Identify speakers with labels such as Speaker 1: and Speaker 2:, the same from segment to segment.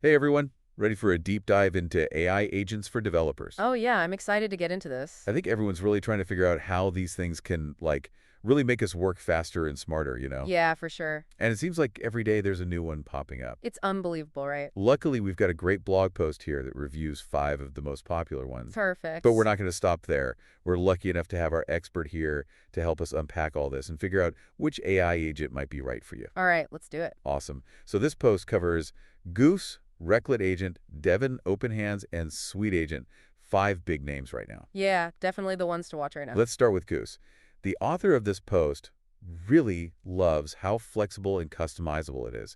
Speaker 1: Hey everyone, ready for a deep dive into AI agents for developers?
Speaker 2: Oh, yeah, I'm excited to get into this.
Speaker 1: I think everyone's really trying to figure out how these things can, really make us work faster and smarter,
Speaker 2: Yeah, for sure.
Speaker 1: And it seems like every day there's a new one popping up.
Speaker 2: It's unbelievable, right?
Speaker 1: Luckily, we've got a great blog post here that reviews 5 of the most popular ones.
Speaker 2: Perfect.
Speaker 1: But we're not going to stop there. We're lucky enough to have our expert here to help us unpack all this and figure out which AI agent might be right for you.
Speaker 2: All right, let's do it.
Speaker 1: Awesome. So this post covers Goose, Replit Agent, Devin, OpenHands, and Suite Agent. 5 big names right now.
Speaker 2: Yeah, definitely the ones to watch right now.
Speaker 1: Let's start with Goose. The author of this post really loves how flexible and customizable it is,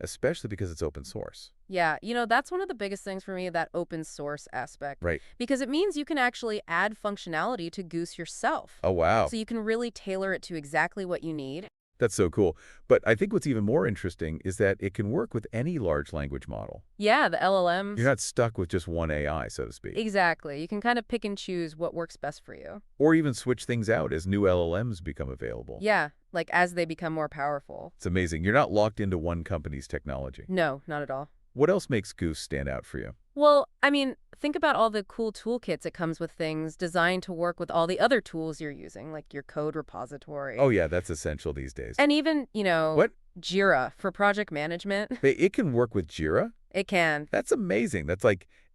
Speaker 1: especially because it's open source.
Speaker 2: Yeah, that's one of the biggest things for me, that open source aspect.
Speaker 1: Right.
Speaker 2: Because it means you can actually add functionality to Goose yourself.
Speaker 1: Oh, wow.
Speaker 2: So you can really tailor it to exactly what you need.
Speaker 1: That's so cool. But I think what's even more interesting is that it can work with any large language model.
Speaker 2: Yeah, the LLMs.
Speaker 1: You're not stuck with just one AI, so to speak.
Speaker 2: Exactly. You can kind of pick and choose what works best for you.
Speaker 1: Or even switch things out as new LLMs become available.
Speaker 2: Yeah, like as they become more powerful.
Speaker 1: It's amazing. You're not locked into one company's technology.
Speaker 2: No, not at all.
Speaker 1: What else makes Goose stand out for you?
Speaker 2: Well, think about all the cool toolkits it comes with, things designed to work with all the other tools you're using, like your code repository.
Speaker 1: Oh, yeah, that's essential these days.
Speaker 2: And even,
Speaker 1: What?
Speaker 2: Jira for project management.
Speaker 1: It can work with Jira?
Speaker 2: It can.
Speaker 1: That's amazing. That's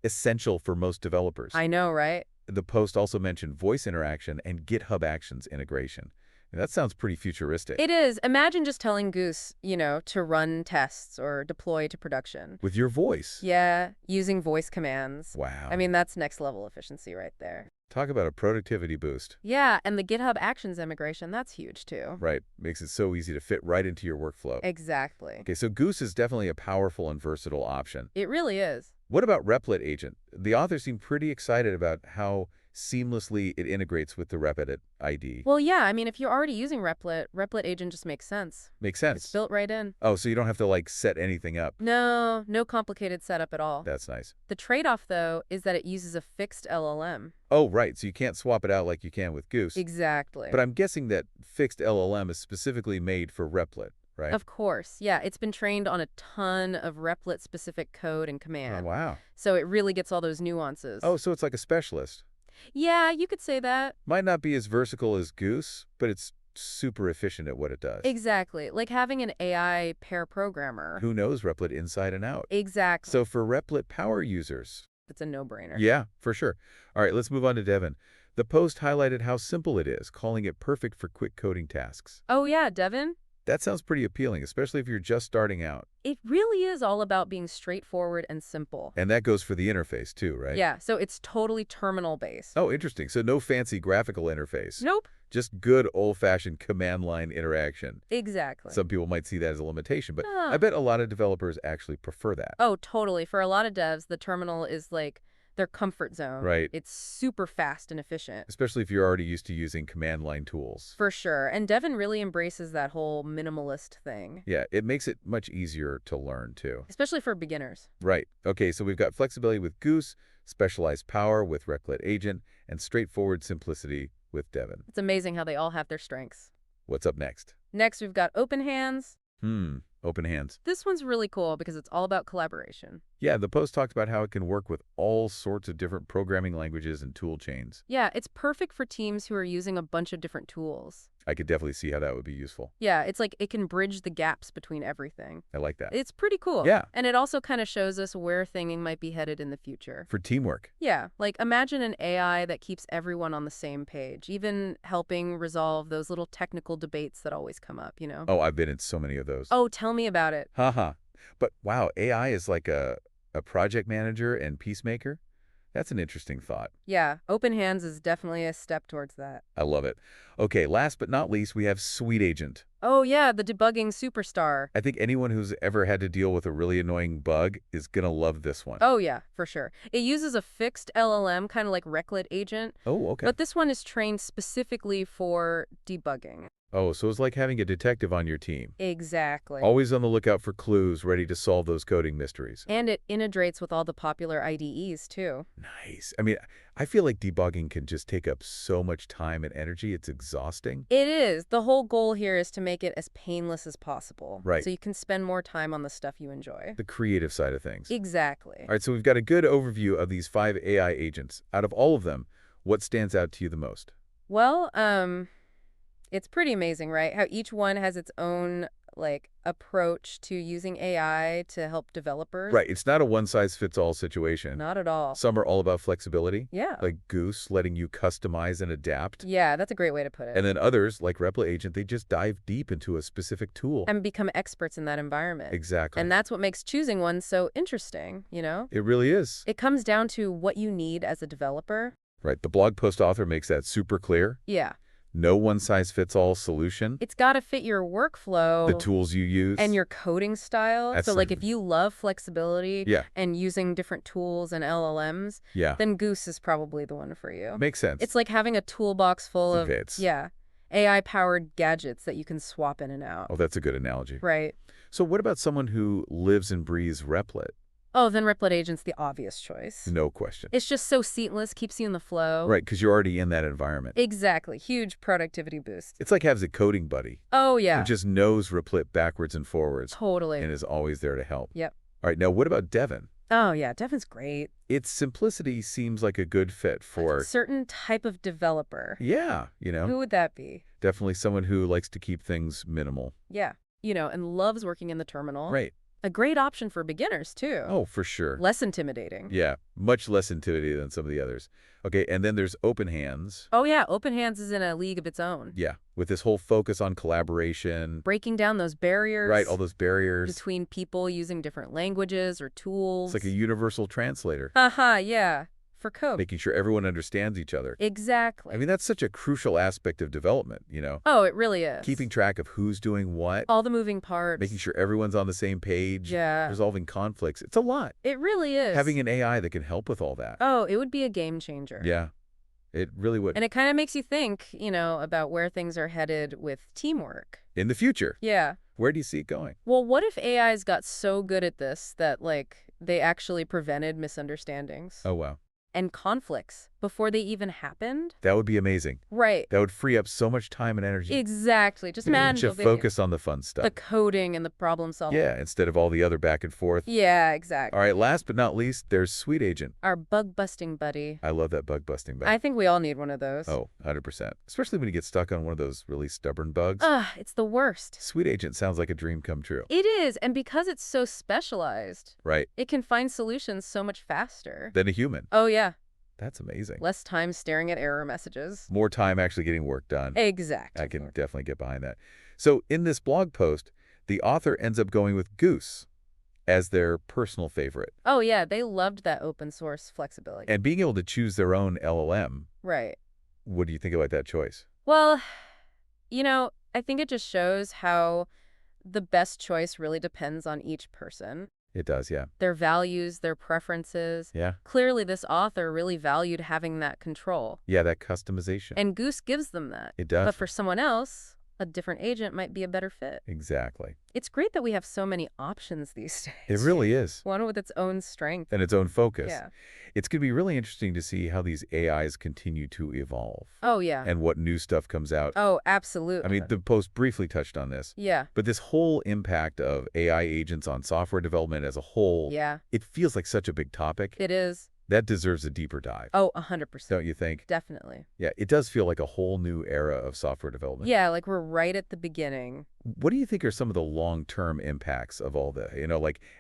Speaker 1: essential for most developers.
Speaker 2: I know, right?
Speaker 1: The post also mentioned voice interaction and GitHub Actions integration. And that sounds pretty futuristic.
Speaker 2: It is. Imagine just telling Goose, to run tests or deploy to production.
Speaker 1: With your voice.
Speaker 2: Yeah, using voice commands.
Speaker 1: Wow.
Speaker 2: That's next level efficiency right there.
Speaker 1: Talk about a productivity boost.
Speaker 2: Yeah, and the GitHub Actions integration, that's huge too.
Speaker 1: Right. Makes it so easy to fit right into your workflow.
Speaker 2: Exactly.
Speaker 1: Okay, so Goose is definitely a powerful and versatile option.
Speaker 2: It really is.
Speaker 1: What about Replit Agent? The author seemed pretty excited about how seamlessly it integrates with the Replit ID.
Speaker 2: Well, yeah, if you're already using Replit Agent just makes sense.
Speaker 1: Makes sense.
Speaker 2: It's built right in.
Speaker 1: Oh, so you don't have to set anything up.
Speaker 2: No complicated setup at all.
Speaker 1: That's nice.
Speaker 2: The trade-off, though, is that it uses a fixed LLM.
Speaker 1: Oh, right. So you can't swap it out like you can with Goose.
Speaker 2: Exactly.
Speaker 1: But I'm guessing that fixed LLM is specifically made for Replit, right?
Speaker 2: Of course. Yeah, it's been trained on a ton of Replit-specific code and command.
Speaker 1: Oh, wow.
Speaker 2: So it really gets all those nuances.
Speaker 1: Oh, so it's like a specialist.
Speaker 2: Yeah, you could say that.
Speaker 1: Might not be as versatile as Goose, but it's super efficient at what it does.
Speaker 2: Exactly. Like having an AI pair programmer.
Speaker 1: Who knows Replit inside and out.
Speaker 2: Exactly.
Speaker 1: So for Replit power users.
Speaker 2: It's a no-brainer.
Speaker 1: Yeah, for sure. All right, let's move on to Devin. The post highlighted how simple it is, calling it perfect for quick coding tasks.
Speaker 2: Oh, yeah, Devin?
Speaker 1: That sounds pretty appealing, especially if you're just starting out.
Speaker 2: It really is all about being straightforward and simple.
Speaker 1: And that goes for the interface too, right?
Speaker 2: Yeah, so it's totally terminal-based.
Speaker 1: Oh, interesting. So no fancy graphical interface.
Speaker 2: Nope.
Speaker 1: Just good old-fashioned command line interaction.
Speaker 2: Exactly.
Speaker 1: Some people might see that as a limitation, but I bet a lot of developers actually prefer that.
Speaker 2: Oh, totally. For a lot of devs, the terminal is like their comfort zone.
Speaker 1: Right.
Speaker 2: It's super fast and efficient.
Speaker 1: Especially if you're already used to using command line tools.
Speaker 2: For sure. And Devin really embraces that whole minimalist thing.
Speaker 1: Yeah, it makes it much easier to learn too.
Speaker 2: Especially for beginners.
Speaker 1: Right. Okay, so we've got flexibility with Goose, specialized power with Replit Agent, and straightforward simplicity with Devin.
Speaker 2: It's amazing how they all have their strengths.
Speaker 1: What's up next?
Speaker 2: Next, we've got OpenHands.
Speaker 1: OpenHands.
Speaker 2: This one's really cool because it's all about collaboration.
Speaker 1: Yeah, the post talked about how it can work with all sorts of different programming languages and tool chains.
Speaker 2: Yeah, it's perfect for teams who are using a bunch of different tools.
Speaker 1: I could definitely see how that would be useful.
Speaker 2: Yeah, it's like it can bridge the gaps between everything.
Speaker 1: I like that.
Speaker 2: It's pretty cool.
Speaker 1: Yeah.
Speaker 2: And it also kind of shows us where things might be headed in the future.
Speaker 1: For teamwork.
Speaker 2: Yeah, like imagine an AI that keeps everyone on the same page, even helping resolve those little technical debates that always come up,
Speaker 1: Oh, I've been in so many of those.
Speaker 2: Oh, tell me about it.
Speaker 1: Haha. But wow, AI is like a project manager and peacemaker? That's an interesting thought.
Speaker 2: Yeah, OpenHands is definitely a step towards that.
Speaker 1: I love it. Okay, last but not least, we have Suite Agent.
Speaker 2: Oh yeah, the debugging superstar.
Speaker 1: I think anyone who's ever had to deal with a really annoying bug is gonna love this one.
Speaker 2: Oh yeah, for sure. It uses a fixed LLM, kind of like Replit Agent.
Speaker 1: Oh, okay.
Speaker 2: But this one is trained specifically for debugging.
Speaker 1: Oh, so it's like having a detective on your team.
Speaker 2: Exactly.
Speaker 1: Always on the lookout for clues, ready to solve those coding mysteries.
Speaker 2: And it integrates with all the popular IDEs, too.
Speaker 1: Nice. I mean, I feel like debugging can just take up so much time and energy. It's exhausting.
Speaker 2: It is. The whole goal here is to make it as painless as possible.
Speaker 1: Right.
Speaker 2: So you can spend more time on the stuff you enjoy.
Speaker 1: The creative side of things.
Speaker 2: Exactly.
Speaker 1: All right, so we've got a good overview of these 5 AI agents. Out of all of them, what stands out to you the most?
Speaker 2: Well, it's pretty amazing, right? How each one has its own, approach to using AI to help developers.
Speaker 1: Right, it's not a one-size-fits-all situation.
Speaker 2: Not at all.
Speaker 1: Some are all about flexibility.
Speaker 2: Yeah.
Speaker 1: Like Goose, letting you customize and adapt.
Speaker 2: Yeah, that's a great way to put it.
Speaker 1: And then others, like Replit Agent, they just dive deep into a specific tool.
Speaker 2: And become experts in that environment.
Speaker 1: Exactly.
Speaker 2: And that's what makes choosing one so interesting, you know?
Speaker 1: It really is.
Speaker 2: It comes down to what you need as a developer.
Speaker 1: Right, the blog post author makes that super clear.
Speaker 2: Yeah.
Speaker 1: No one-size-fits-all solution.
Speaker 2: It's got to fit your workflow.
Speaker 1: The tools you use.
Speaker 2: And your coding style.
Speaker 1: That's
Speaker 2: So, if you love flexibility
Speaker 1: Yeah.
Speaker 2: and using different tools and LLMs,
Speaker 1: Yeah.
Speaker 2: then Goose is probably the one for you.
Speaker 1: Makes sense.
Speaker 2: It's like having a toolbox full of
Speaker 1: Bits.
Speaker 2: AI-powered gadgets that you can swap in and out.
Speaker 1: Oh, that's a good analogy.
Speaker 2: Right.
Speaker 1: So what about someone who lives and breathes Replit?
Speaker 2: Oh, then Replit Agent's the obvious choice.
Speaker 1: No question.
Speaker 2: It's just so seamless, keeps you in the flow.
Speaker 1: Right, because you're already in that environment.
Speaker 2: Exactly. Huge productivity boost.
Speaker 1: It's like having a coding buddy
Speaker 2: Oh, yeah.
Speaker 1: who just knows Replit backwards and forwards
Speaker 2: Totally.
Speaker 1: and is always there to help.
Speaker 2: Yep.
Speaker 1: All right, now what about Devin?
Speaker 2: Oh, yeah. Devin's great.
Speaker 1: Its simplicity seems like a good fit for...
Speaker 2: Certain type of developer.
Speaker 1: Yeah,
Speaker 2: Who would that be?
Speaker 1: definitely someone who likes to keep things minimal.
Speaker 2: Yeah. And loves working in the terminal.
Speaker 1: Right.
Speaker 2: A great option for beginners, too.
Speaker 1: Oh, for sure.
Speaker 2: Less intimidating.
Speaker 1: Yeah, much less intimidating than some of the others. Okay, and then there's Open Hands.
Speaker 2: Oh, yeah. Open Hands is in a league of its own.
Speaker 1: Yeah, with this whole focus on collaboration.
Speaker 2: Breaking down those barriers.
Speaker 1: Right, all those barriers.
Speaker 2: Between people using different languages or tools.
Speaker 1: It's like a universal translator.
Speaker 2: Haha, yeah. For code.
Speaker 1: Making sure everyone understands each other.
Speaker 2: Exactly.
Speaker 1: I mean, that's such a crucial aspect of development,
Speaker 2: Oh, it really is.
Speaker 1: Keeping track of who's doing what.
Speaker 2: all the moving parts.
Speaker 1: Making sure everyone's on the same page.
Speaker 2: Yeah.
Speaker 1: Resolving conflicts. It's a lot.
Speaker 2: It really is.
Speaker 1: Having an AI that can help with all that.
Speaker 2: Oh, it would be a game changer.
Speaker 1: Yeah, it really would.
Speaker 2: And it kind of makes you think, about where things are headed with teamwork.
Speaker 1: In the future,
Speaker 2: Yeah.
Speaker 1: where do you see it going?
Speaker 2: Well, what if AIs got so good at this that, they actually prevented misunderstandings
Speaker 1: Oh, wow.
Speaker 2: and conflicts before they even happened?
Speaker 1: That would be amazing.
Speaker 2: Right.
Speaker 1: That would free up so much time and energy.
Speaker 2: Exactly. Just imagine
Speaker 1: To
Speaker 2: if they-
Speaker 1: focus on the fun stuff.
Speaker 2: the coding and the problem solving.
Speaker 1: Yeah, instead of all the other back and forth.
Speaker 2: Yeah, exactly.
Speaker 1: All right, last but not least, there's Sweet Agent.
Speaker 2: Our bug-busting buddy.
Speaker 1: I love that bug busting bug.
Speaker 2: I think we all need one of those.
Speaker 1: Oh, 100%. Especially when you get stuck on one of those really stubborn bugs.
Speaker 2: Ugh, it's the worst.
Speaker 1: Sweet Agent sounds like a dream come true.
Speaker 2: It is, and because it's so specialized,
Speaker 1: Right.
Speaker 2: it can find solutions so much faster.
Speaker 1: Than a human.
Speaker 2: Oh, yeah.
Speaker 1: That's amazing.
Speaker 2: Less time staring at error messages.
Speaker 1: More time actually getting work done.
Speaker 2: Exactly.
Speaker 1: I can definitely get behind that. So in this blog post, the author ends up going with Goose as their personal favorite.
Speaker 2: Oh, yeah, they loved that open source flexibility.
Speaker 1: And being able to choose their own LLM,
Speaker 2: Right.
Speaker 1: what do you think about that choice?
Speaker 2: Well, I think it just shows how the best choice really depends on each person.
Speaker 1: It does, yeah.
Speaker 2: Their values, their preferences.
Speaker 1: Yeah.
Speaker 2: Clearly, this author really valued having that control.
Speaker 1: Yeah, that customization.
Speaker 2: And Goose gives them that.
Speaker 1: It does.
Speaker 2: But for someone else, a different agent might be a better fit.
Speaker 1: Exactly.
Speaker 2: It's great that we have so many options these days.
Speaker 1: It really is.
Speaker 2: One with its own strength.
Speaker 1: And its own focus.
Speaker 2: Yeah.
Speaker 1: It's going to be really interesting to see how these AIs continue to evolve.
Speaker 2: Oh, yeah.
Speaker 1: And what new stuff comes out.
Speaker 2: Oh, absolutely.
Speaker 1: I mean, the post briefly touched on this.
Speaker 2: Yeah.
Speaker 1: But this whole impact of AI agents on software development as a whole,
Speaker 2: Yeah.
Speaker 1: it feels like such a big topic.
Speaker 2: It is.
Speaker 1: That deserves a deeper dive.
Speaker 2: Oh, 100%.
Speaker 1: Don't you think?
Speaker 2: Definitely.
Speaker 1: Yeah, it does feel like a whole new era of software development.
Speaker 2: Yeah, we're right at the beginning.
Speaker 1: What do you think are some of the long-term impacts of all that?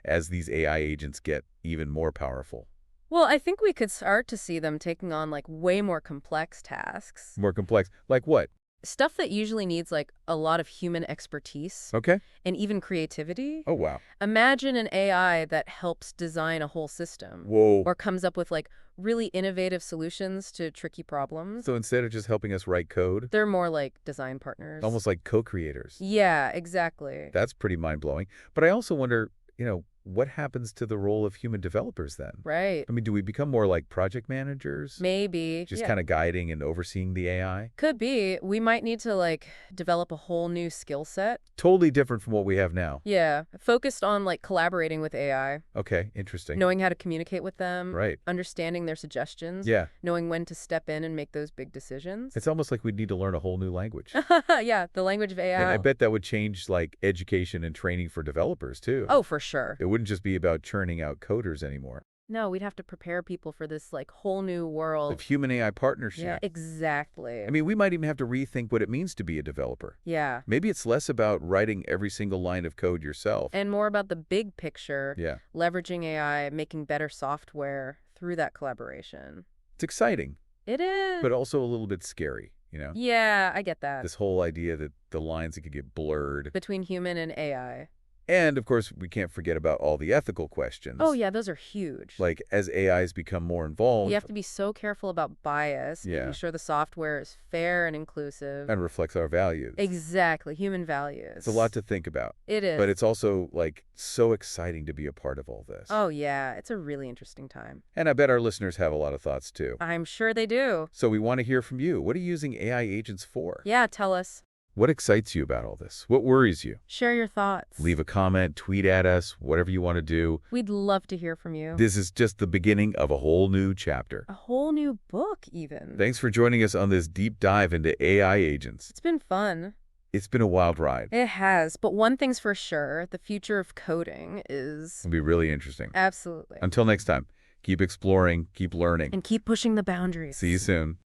Speaker 1: As these AI agents get even more powerful.
Speaker 2: Well, I think we could start to see them taking on way more complex tasks.
Speaker 1: More complex. Like what?
Speaker 2: Stuff that usually needs a lot of human expertise
Speaker 1: Okay.
Speaker 2: and even creativity.
Speaker 1: Oh, wow.
Speaker 2: Imagine an AI that helps design a whole system.
Speaker 1: Whoa.
Speaker 2: Or comes up with really innovative solutions to tricky problems.
Speaker 1: So instead of just helping us write code,
Speaker 2: They're more like design partners.
Speaker 1: almost like co-creators.
Speaker 2: Yeah, exactly.
Speaker 1: That's pretty mind-blowing. But I also wonder, what happens to the role of human developers then?
Speaker 2: Right.
Speaker 1: I mean, do we become more like project managers?
Speaker 2: Maybe.
Speaker 1: Just
Speaker 2: Yeah.
Speaker 1: kind of guiding and overseeing the AI?
Speaker 2: Could be. We might need to, like, develop a whole new skill set.
Speaker 1: Totally different from what we have now.
Speaker 2: Yeah. Focused on, like, collaborating with AI.
Speaker 1: Okay, interesting.
Speaker 2: Knowing how to communicate with them.
Speaker 1: Right.
Speaker 2: Understanding their suggestions.
Speaker 1: Yeah.
Speaker 2: Knowing when to step in and make those big decisions.
Speaker 1: It's almost like we'd need to learn a whole new language.
Speaker 2: Yeah, the language of AI.
Speaker 1: And I bet that would change, like, education and training for developers, too.
Speaker 2: Oh, for sure.
Speaker 1: It wouldn't just be about churning out coders anymore.
Speaker 2: No, we'd have to prepare people for this, like, whole new world.
Speaker 1: Of human-AI partnership.
Speaker 2: Yeah, exactly.
Speaker 1: I mean, we might even have to rethink what it means to be a developer.
Speaker 2: Yeah.
Speaker 1: Maybe it's less about writing every single line of code yourself.
Speaker 2: And more about the big picture.
Speaker 1: Yeah.
Speaker 2: Leveraging AI, making better software through that collaboration.
Speaker 1: It's exciting,
Speaker 2: It is.
Speaker 1: but also a little bit scary, you know?
Speaker 2: Yeah, I get that.
Speaker 1: This whole idea that the lines could get blurred.
Speaker 2: Between human and AI.
Speaker 1: And, of course, we can't forget about all the ethical questions.
Speaker 2: Oh, yeah, those are huge.
Speaker 1: Like, as AIs become more involved
Speaker 2: You have to be so careful about bias,
Speaker 1: Yeah.
Speaker 2: making sure the software is fair and inclusive.
Speaker 1: and reflects our values.
Speaker 2: Exactly, human values.
Speaker 1: It's a lot to think about.
Speaker 2: It is.
Speaker 1: But it's also, like, so exciting to be a part of all this.
Speaker 2: Oh, yeah, it's a really interesting time.
Speaker 1: And I bet our listeners have a lot of thoughts, too.
Speaker 2: I'm sure they do.
Speaker 1: So we want to hear from you. What are you using AI agents for?
Speaker 2: Yeah, tell us.
Speaker 1: What excites you about all this? What worries you?
Speaker 2: Share your thoughts.
Speaker 1: Leave a comment, tweet at us, whatever you want to do.
Speaker 2: We'd love to hear from you.
Speaker 1: This is just the beginning of a whole new chapter.
Speaker 2: A whole new book, even.
Speaker 1: Thanks for joining us on this deep dive into AI agents.
Speaker 2: It's been fun.
Speaker 1: It's been a wild ride.
Speaker 2: It has, but one thing's for sure, the future of coding is...
Speaker 1: It'll be really interesting.
Speaker 2: Absolutely.
Speaker 1: Until next time, keep exploring, keep learning.
Speaker 2: And keep pushing the boundaries.
Speaker 1: See you soon.